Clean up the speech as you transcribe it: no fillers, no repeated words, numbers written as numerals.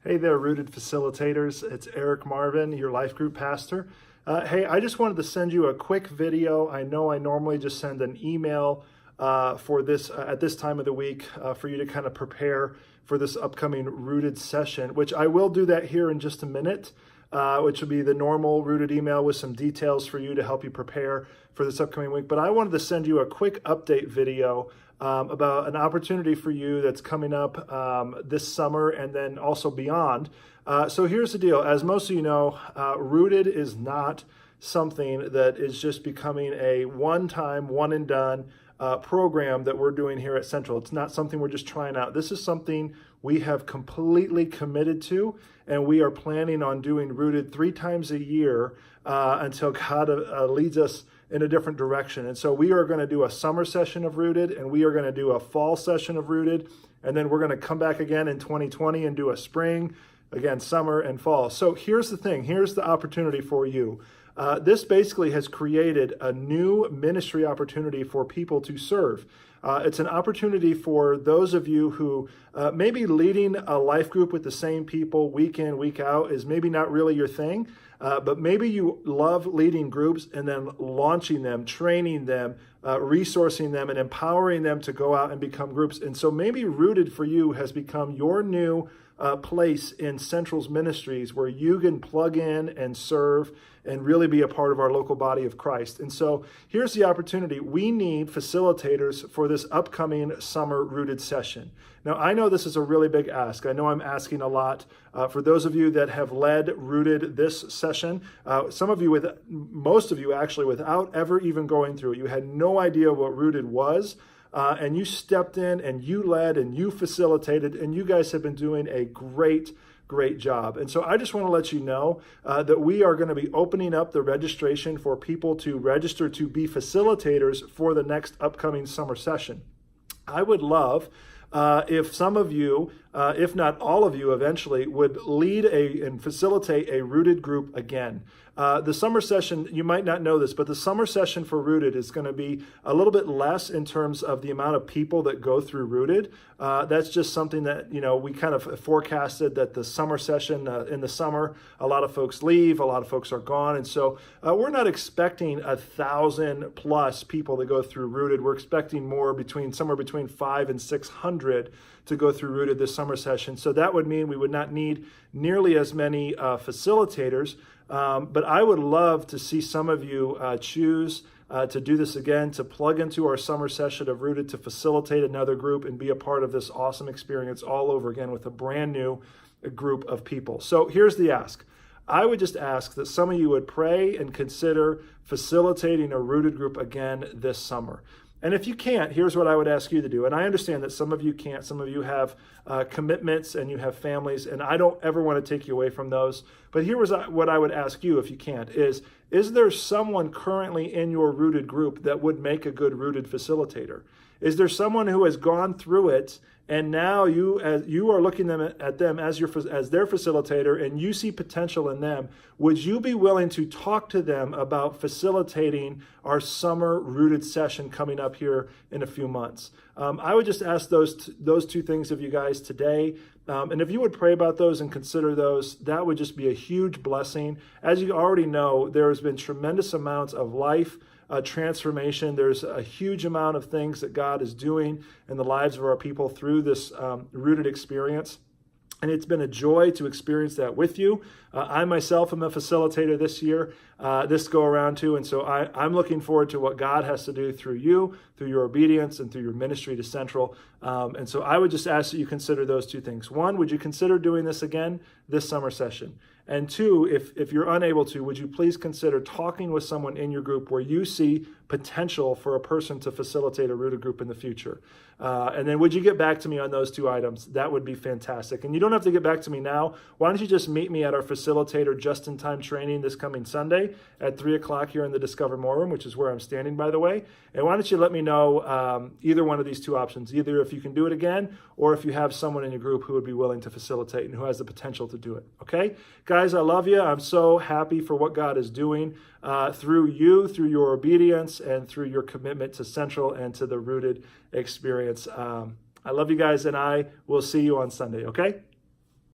Hey there, Rooted Facilitators. It's Eric Marvin, your life group pastor. Hey, I just wanted to send you a quick video. I know I normally just send an email for this at this time of the week for you to kind of prepare for this upcoming Rooted session, which I will do that here in just a minute, which will be the normal Rooted email with some details for you to help you prepare for this upcoming week. But I wanted to send you a quick update video about an opportunity for you that's coming up this summer and then also beyond. So here's the deal. As most of you know, Rooted is not something that is just becoming a one-time, one-and-done program that we're doing here at Central. It's not something we're just trying out. This is something we have completely committed to, and we are planning on doing Rooted 3 times a year until God leads us in a different direction. And so we are going to do a summer session of Rooted, and we are going to do a fall session of Rooted, and then we're going to come back again in 2020 and do a spring, again, summer and fall. So here's the thing. Here's the opportunity for you. This basically has created a new ministry opportunity for people to serve. It's an opportunity for those of you who maybe leading a life group with the same people week in, week out is maybe not really your thing, but maybe you love leading groups and then launching them, training them, resourcing them, and empowering them to go out and become groups. And so maybe Rooted for you has become your new place in Central's ministries where you can plug in and serve and really be a part of our local body of Christ. And so here's the opportunity. We need facilitators for this upcoming summer Rooted session. Now, I know this is a really big ask. I know I'm asking a lot. For those of you that have led Rooted this session, most of you actually, without ever even going through it, you had no idea what Rooted was. And you stepped in and you led and you facilitated, and you guys have been doing a great job. And so I just want to let you know that we are going to be opening up the registration for people to register to be facilitators for the next upcoming summer session. I would love if some of you, if not all of you eventually, would lead and facilitate a Rooted group again. The summer session, you might not know this, but the summer session for Rooted is going to be a little bit less in terms of the amount of people that go through Rooted. That's just something that, we kind of forecasted that the summer session in the summer, a lot of folks leave, a lot of folks are gone. And so we're not expecting 1,000 plus people to go through Rooted. We're expecting somewhere between 500 and 600 to go through Rooted this summer session. So that would mean we would not need nearly as many facilitators. But I would love to see some of you choose to do this again, to plug into our summer session of Rooted, to facilitate another group and be a part of this awesome experience all over again with a brand new group of people. So here's the ask. I would just ask that some of you would pray and consider facilitating a Rooted group again this summer. And if you can't, here's what I would ask you to do. And I understand that some of you can't. Some of you have commitments and you have families, and I don't ever want to take you away from those. But here was what I would ask you if you can't is there someone currently in your Rooted group that would make a good Rooted facilitator? Is there someone who has gone through it and now you are looking at them as their facilitator and you see potential in them? Would you be willing to talk to them about facilitating our summer Rooted session coming up here in a few months? I would just ask those two things of you guys today. And if you would pray about those and consider those, that would just be a huge blessing. As you already know, there has been tremendous amounts of life transformation. There's a huge amount of things that God is doing in the lives of our people through this Rooted experience. And it's been a joy to experience that with you. I myself am a facilitator this year, this go around too. And so I'm looking forward to what God has to do through you, through your obedience and through your ministry to Central. And so I would just ask that you consider those two things. One, would you consider doing this again this summer session? And two, if you're unable to, would you please consider talking with someone in your group where you see potential for a person to facilitate a Rooted group in the future? And then would you get back to me on those two items? That would be fantastic. And you don't have to get back to me now. Why don't you just meet me at our Facilitator Just-in-Time training this coming Sunday at 3 o'clock here in the Discover More room, which is where I'm standing, by the way. And why don't you let me know either one of these two options, either if you can do it again or if you have someone in your group who would be willing to facilitate and who has the potential to do it. Okay? Guys, I love you. I'm so happy for what God is doing through you, through your obedience, and through your commitment to Central and to the Rooted experience. I love you guys, and I will see you on Sunday, okay?